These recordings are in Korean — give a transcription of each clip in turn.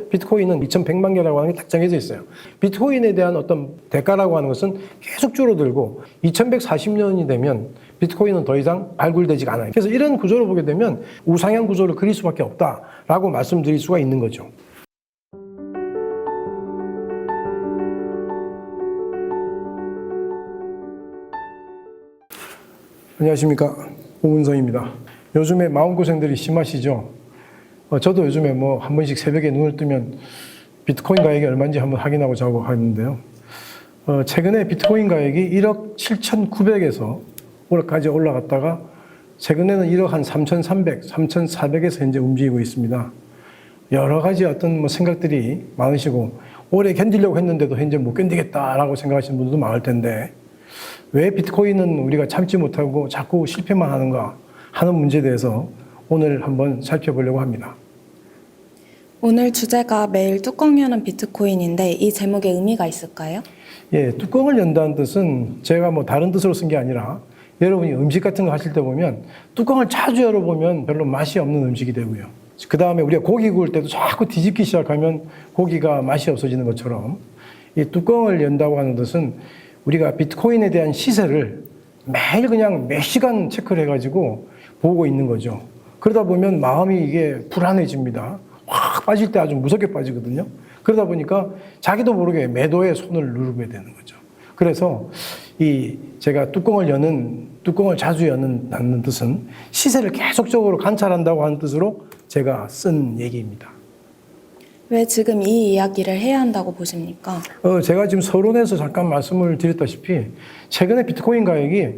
비트코인은 2100만 개라고 하는 게 딱 정해져 있어요. 비트코인에 대한 어떤 대가라고 하는 것은 계속 줄어들고 2140년이 되면 비트코인은 더 이상 발굴되지가 않아요. 그래서 이런 구조를 보게 되면 우상향 구조를 그릴 수밖에 없다라고 말씀드릴 수가 있는 거죠. 안녕하십니까, 오문성입니다. 요즘에 마음고생들이 심하시죠? 저도 요즘에 뭐 한 번씩 새벽에 눈을 뜨면 비트코인 가격이 얼마인지 한번 확인하고 자고 하는데요. 최근에 비트코인 가격이 1억 7,900에서 올해까지 올라갔다가 최근에는 1억 한 3,300, 3,400에서 현재 움직이고 있습니다. 여러 가지 어떤 뭐 생각들이 많으시고 오래 견디려고 했는데도 현재 못 견디겠다라고 생각하시는 분들도 많을 텐데 왜 비트코인은 우리가 참지 못하고 자꾸 실패만 하는가 하는 문제에 대해서 오늘 한번 살펴보려고 합니다. 오늘 주제가 매일 뚜껑 여는 비트코인인데 이 제목에 의미가 있을까요? 예, 뚜껑을 연다는 뜻은 제가 뭐 다른 뜻으로 쓴 게 아니라 여러분이 음식 같은 거 하실 때 보면 뚜껑을 자주 열어보면 별로 맛이 없는 음식이 되고요. 그 다음에 우리가 고기 구울 때도 자꾸 뒤집기 시작하면 고기가 맛이 없어지는 것처럼 이 뚜껑을 연다고 하는 뜻은 우리가 비트코인에 대한 시세를 매일 그냥 몇 시간 체크를 해가지고 보고 있는 거죠. 그러다 보면 마음이 이게 불안해집니다. 확 빠질 때 아주 무섭게 빠지거든요. 그러다 보니까 자기도 모르게 매도에 손을 누르게 되는 거죠. 그래서 제가 뚜껑을 자주 여는 뜻은 시세를 계속적으로 관찰한다고 하는 뜻으로 제가 쓴 얘기입니다. 왜 지금 이 이야기를 해야 한다고 보십니까? 제가 지금 서론에서 잠깐 말씀을 드렸다시피 최근에 비트코인 가격이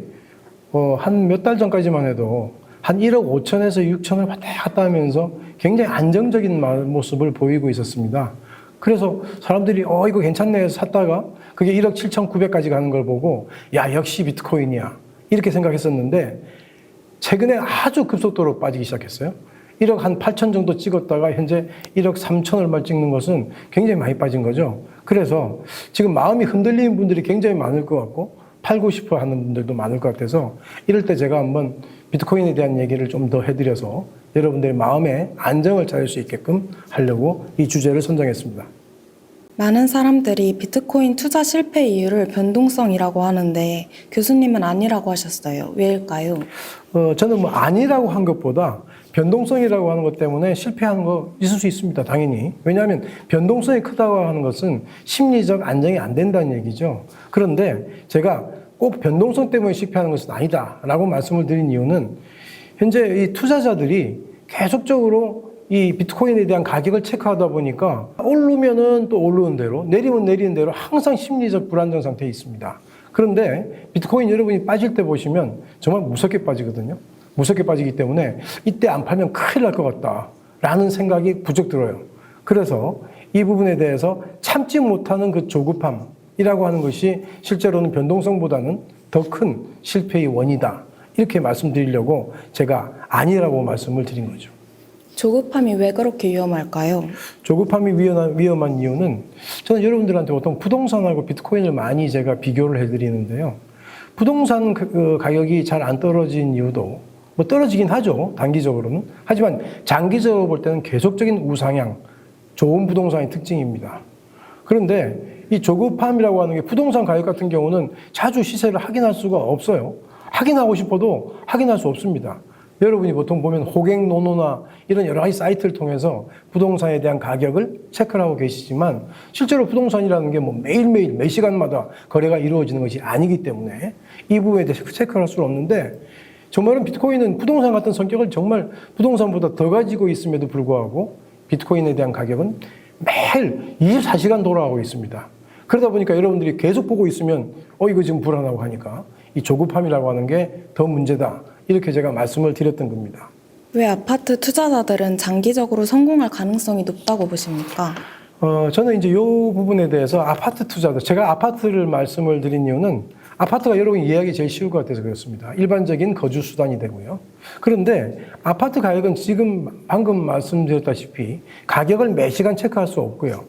한 몇 달 전까지만 해도 한 1억 5천에서 6천을 왔다 갔다 하면서 굉장히 안정적인 모습을 보이고 있었습니다. 그래서 사람들이 이거 괜찮네 해서 샀다가 그게 1억 7,900까지 가는 걸 보고 야, 역시 비트코인이야 이렇게 생각했었는데 최근에 아주 급속도로 빠지기 시작했어요. 1억 한 8천 정도 찍었다가 현재 1억 3천 얼마 찍는 것은 굉장히 많이 빠진 거죠. 그래서 지금 마음이 흔들리는 분들이 굉장히 많을 것 같고 팔고 싶어 하는 분들도 많을 것 같아서 이럴 때 제가 한번 비트코인에 대한 얘기를 좀 더 해드려서 여러분들의 마음에 안정을 찾을 수 있게끔 하려고 이 주제를 선정했습니다. 많은 사람들이 비트코인 투자 실패 이유를 변동성이라고 하는데 교수님은 아니라고 하셨어요. 왜일까요? 저는 뭐 아니라고 한 것보다 변동성이라고 하는 것 때문에 실패하는 거 있을 수 있습니다. 당연히. 왜냐하면 변동성이 크다고 하는 것은 심리적 안정이 안 된다는 얘기죠. 그런데 제가 꼭 변동성 때문에 실패하는 것은 아니다라고 말씀을 드린 이유는 현재 이 투자자들이 계속적으로 이 비트코인에 대한 가격을 체크하다 보니까 오르면은 또 오르는 대로 내리면 내리는 대로 항상 심리적 불안정 상태에 있습니다. 그런데 비트코인 여러분이 빠질 때 보시면 정말 무섭게 빠지거든요. 무섭게 빠지기 때문에 이때 안 팔면 큰일 날 것 같다라는 생각이 부쩍 들어요. 그래서 이 부분에 대해서 참지 못하는 그 조급함이라고 하는 것이 실제로는 변동성보다는 더 큰 실패의 원이다. 이렇게 말씀드리려고 제가 아니라고 말씀을 드린 거죠. 조급함이 왜 그렇게 위험할까요? 조급함이 위험한 이유는 저는 여러분들한테 보통 부동산하고 비트코인을 많이 제가 비교를 해드리는데요. 부동산 가격이 잘 안 떨어진 이유도 뭐 떨어지긴 하죠. 단기적으로는. 하지만 장기적으로 볼 때는 계속적인 우상향, 좋은 부동산의 특징입니다. 그런데 이 조급함이라고 하는 게 부동산 가격 같은 경우는 자주 시세를 확인할 수가 없어요. 확인하고 싶어도 확인할 수 없습니다. 여러분이 보통 보면 호갱노노나 이런 여러 가지 사이트를 통해서 부동산에 대한 가격을 체크를 하고 계시지만 실제로 부동산이라는 게 뭐 매일매일 몇 시간마다 거래가 이루어지는 것이 아니기 때문에 이 부분에 대해서 체크를 할 수는 없는데 정말은 비트코인은 부동산 같은 성격을 정말 부동산보다 더 가지고 있음에도 불구하고 비트코인에 대한 가격은 매일 24시간 돌아가고 있습니다. 그러다 보니까 여러분들이 계속 보고 있으면 이거 지금 불안하고 하니까 이 조급함이라고 하는 게 더 문제다. 이렇게 제가 말씀을 드렸던 겁니다. 왜 아파트 투자자들은 장기적으로 성공할 가능성이 높다고 보십니까? 저는 이제 이 부분에 대해서 아파트 투자자, 제가 아파트를 말씀을 드린 이유는 아파트가 여러분이 이해하기 제일 쉬울 것 같아서 그렇습니다. 일반적인 거주 수단이 되고요. 그런데 아파트 가격은 지금 방금 말씀드렸다시피 가격을 매 시간 체크할 수 없고요.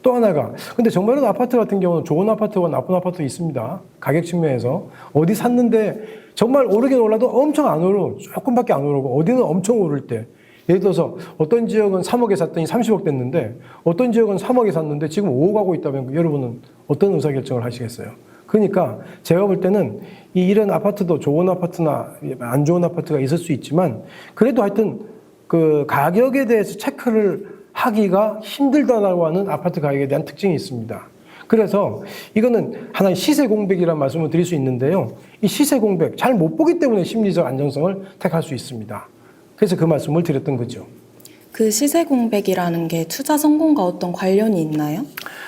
또 하나가 근데 정말로 아파트 같은 경우는 좋은 아파트와 나쁜 아파트 있습니다. 가격 측면에서 어디 샀는데 정말 오르긴 올라도 엄청 안 오르고 조금밖에 안 오르고 어디는 엄청 오를 때 예를 들어서 어떤 지역은 3억에 샀더니 30억 됐는데 어떤 지역은 3억에 샀는데 지금 5억 하고 있다면 여러분은 어떤 의사결정을 하시겠어요? 그러니까 제가 볼 때는 이런 아파트도 좋은 아파트나 안 좋은 아파트가 있을 수 있지만 그래도 하여튼 그 가격에 대해서 체크를 하기가 힘들다라고 하는 아파트 가격에 대한 특징이 있습니다. 그래서 이거는 하나의 시세 공백이라는 말씀을 드릴 수 있는데요. 이 시세 공백, 잘 못 보기 때문에 심리적 안정성을 택할 수 있습니다. 그래서 그 말씀을 드렸던 거죠. 그 시세 공백이라는 게 투자 성공과 어떤 관련이 있나요?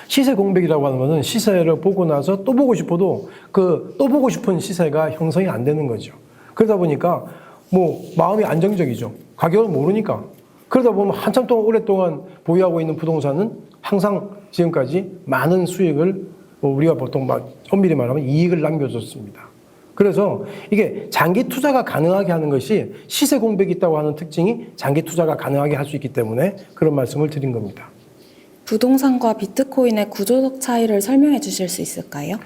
시세 공백이라고 하는 것은 시세를 보고 나서 또 보고 싶어도 그 또 보고 싶은 시세가 형성이 안 되는 거죠. 그러다 보니까 뭐 마음이 안정적이죠. 가격을 모르니까. 그러다 보면 한참 동안 오랫동안 보유하고 있는 부동산은 항상 지금까지 많은 수익을 우리가 보통 막 엄밀히 말하면 이익을 남겨줬습니다. 그래서 이게 장기 투자가 가능하게 하는 것이 시세 공백이 있다고 하는 특징이 장기 투자가 가능하게 할 수 있기 때문에 그런 말씀을 드린 겁니다. 부동산과 비트코인의 구조적 차이를 설명해 주실 수 있을까요?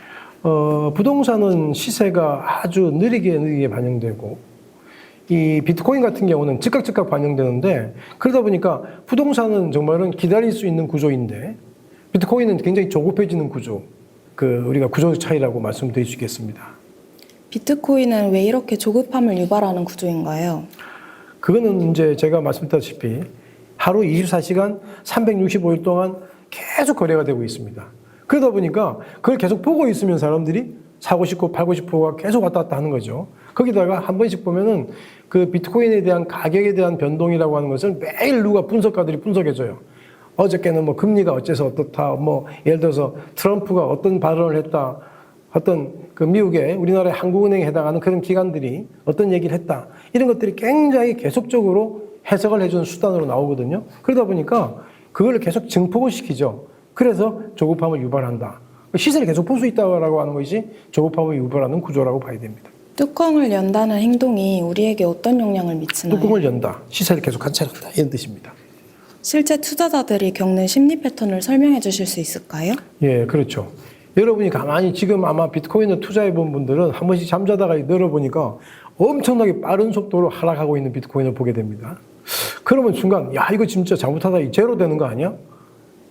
부동산은 시세가 아주 느리게 반영되고 이 비트코인 같은 경우는 즉각 반영되는데 그러다 보니까 부동산은 정말은 기다릴 수 있는 구조인데 비트코인은 굉장히 조급해지는 구조. 우리가 구조적 차이라고 말씀드릴 수 있겠습니다. 비트코인은 왜 이렇게 조급함을 유발하는 구조인가요? 그거는 이제 제가 말씀드렸다시피 하루 24시간 365일 동안 계속 거래가 되고 있습니다. 그러다 보니까 그걸 계속 보고 있으면 사람들이 사고 싶고 팔고 싶고가 계속 왔다 갔다 하는 거죠. 거기다가 한 번씩 보면은 그 비트코인에 대한 가격에 대한 변동이라고 하는 것을 매일 누가 분석가들이 분석해줘요. 어저께는 뭐 금리가 어째서 어떻다, 뭐 예를 들어서 트럼프가 어떤 발언을 했다, 어떤 그 미국의 우리나라의 한국은행에 해당하는 그런 기관들이 어떤 얘기를 했다. 이런 것들이 굉장히 계속적으로 해석을 해주는 수단으로 나오거든요. 그러다 보니까 그걸 계속 증폭을 시키죠. 그래서 조급함을 유발한다. 시세를 계속 볼 수 있다고 하는 것이 조급함을 유발하는 구조라고 봐야 됩니다. 뚜껑을 연다는 행동이 우리에게 어떤 영향을 미치나요? 뚜껑을 연다. 시세를 계속 관찰한다. 이런 뜻입니다. 실제 투자자들이 겪는 심리 패턴을 설명해 주실 수 있을까요? 예, 그렇죠. 여러분이 가만히 지금 아마 비트코인을 투자해 본 분들은 한 번씩 잠자다가 늘어보니까 엄청나게 빠른 속도로 하락하고 있는 비트코인을 보게 됩니다. 그러면 순간, 야, 이거 진짜 잘못하다 이 제로 되는 거 아니야?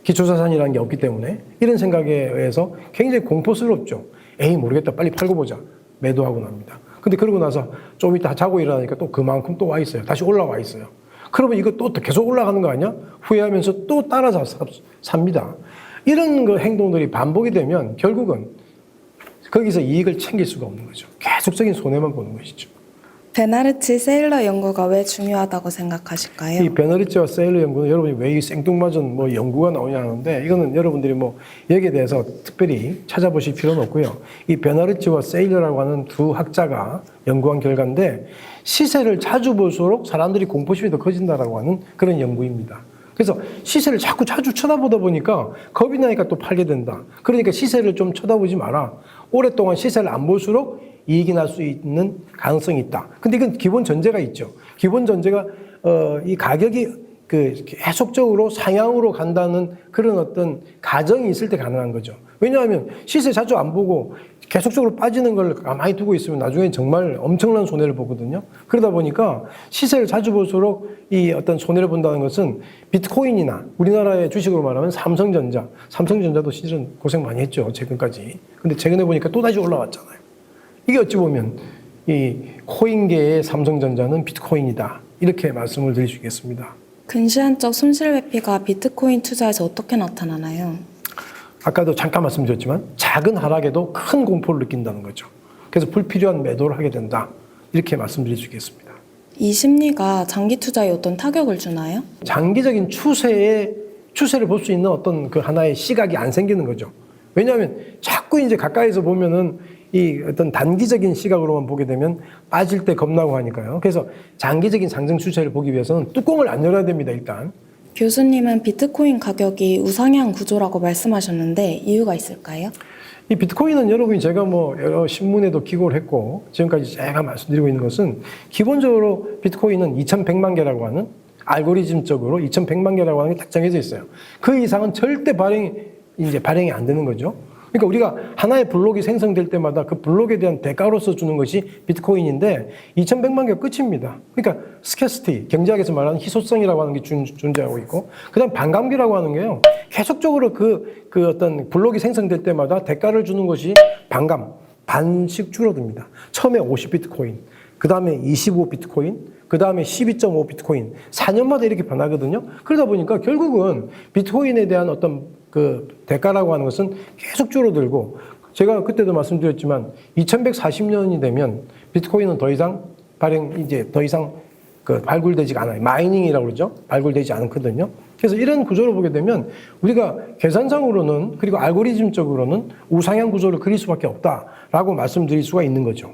기초자산이라는 게 없기 때문에 이런 생각에 의해서 굉장히 공포스럽죠. 에이, 모르겠다. 빨리 팔고 보자. 매도하고 납니다. 근데 그러고 나서 좀 이따 자고 일어나니까 또 그만큼 또 와 있어요. 다시 올라와 있어요. 그러면 이거 또 계속 올라가는 거 아니야? 후회하면서 또 따라서 삽니다. 이런 그 행동들이 반복이 되면 결국은 거기서 이익을 챙길 수가 없는 거죠. 계속적인 손해만 보는 것이죠. 베나르치 세일러 연구가 왜 중요하다고 생각하실까요? 이 베너리츠와 세일러 연구는 여러분이 왜 이 생뚱맞은 뭐 연구가 나오냐 하는데 이거는 여러분들이 뭐 여기에 대해서 특별히 찾아보실 필요는 없고요. 이 베너리츠와 세일러라고 하는 두 학자가 연구한 결과인데 시세를 자주 볼수록 사람들이 공포심이 더 커진다라고 하는 그런 연구입니다. 그래서 시세를 자꾸 쳐다보다 보니까 겁이 나니까 또 팔게 된다. 그러니까 시세를 좀 쳐다보지 마라. 오랫동안 시세를 안 볼수록 이익이 날 수 있는 가능성이 있다. 근데 이건 기본 전제가 있죠. 기본 전제가 이 가격이 계속적으로 상향으로 간다는 그런 어떤 가정이 있을 때 가능한 거죠. 왜냐하면 시세 자주 안 보고 계속적으로 빠지는 걸 가만히 두고 있으면 나중에 정말 엄청난 손해를 보거든요. 그러다 보니까 시세를 자주 볼수록 이 어떤 손해를 본다는 것은 비트코인이나 우리나라의 주식으로 말하면 삼성전자도 실은 고생 많이 했죠. 최근까지. 근데 최근에 보니까 또다시 올라왔잖아요. 이게 어찌 보면 이 코인계의 삼성전자는 비트코인이다. 이렇게 말씀을 드릴 수 있겠습니다. 근시안적 손실회피가 비트코인 투자에서 어떻게 나타나나요? 아까도 잠깐 말씀드렸지만 작은 하락에도 큰 공포를 느낀다는 거죠. 그래서 불필요한 매도를 하게 된다. 이렇게 말씀드릴 수 있겠습니다. 이 심리가 장기 투자에 어떤 타격을 주나요? 장기적인 추세를 볼 수 있는 어떤 그 하나의 시각이 안 생기는 거죠. 왜냐하면 자꾸 이제 가까이서 보면은 이 어떤 단기적인 시각으로만 보게 되면 빠질 때 겁나고 하니까요. 그래서 장기적인 상승 추세를 보기 위해서는 뚜껑을 안 열어야 됩니다, 일단. 교수님은 비트코인 가격이 우상향 구조라고 말씀하셨는데 이유가 있을까요? 이 비트코인은 여러분이 제가 뭐 여러 신문에도 기고를 했고 지금까지 제가 말씀드리고 있는 것은 기본적으로 비트코인은 2100만 개라고 하는 알고리즘적으로 2100만 개라고 하는 게 딱 정해져 있어요. 그 이상은 절대 발행이 안 되는 거죠. 그러니까 우리가 하나의 블록이 생성될 때마다 그 블록에 대한 대가로서 주는 것이 비트코인인데 2100만 개 끝입니다. 그러니까 스캐시티, 경제학에서 말하는 희소성이라고 하는 게 존재하고 있고 그다음 반감기라고 하는 게요. 계속적으로 그 어떤 블록이 생성될 때마다 대가를 주는 것이 반씩 줄어듭니다. 처음에 50비트코인, 그다음에 25비트코인, 그다음에 12.5 비트코인 4년마다 이렇게 변하거든요. 그러다 보니까 결국은 비트코인에 대한 어떤 그 대가라고 하는 것은 계속 줄어들고 제가 그때도 말씀드렸지만 2140년이 되면 비트코인은 더 이상 발굴되지가 않아요. 마이닝이라고 그러죠. 발굴되지 않거든요. 그래서 이런 구조를 보게 되면 우리가 계산상으로는 그리고 알고리즘적으로는 우상향 구조를 그릴 수밖에 없다라고 말씀드릴 수가 있는 거죠.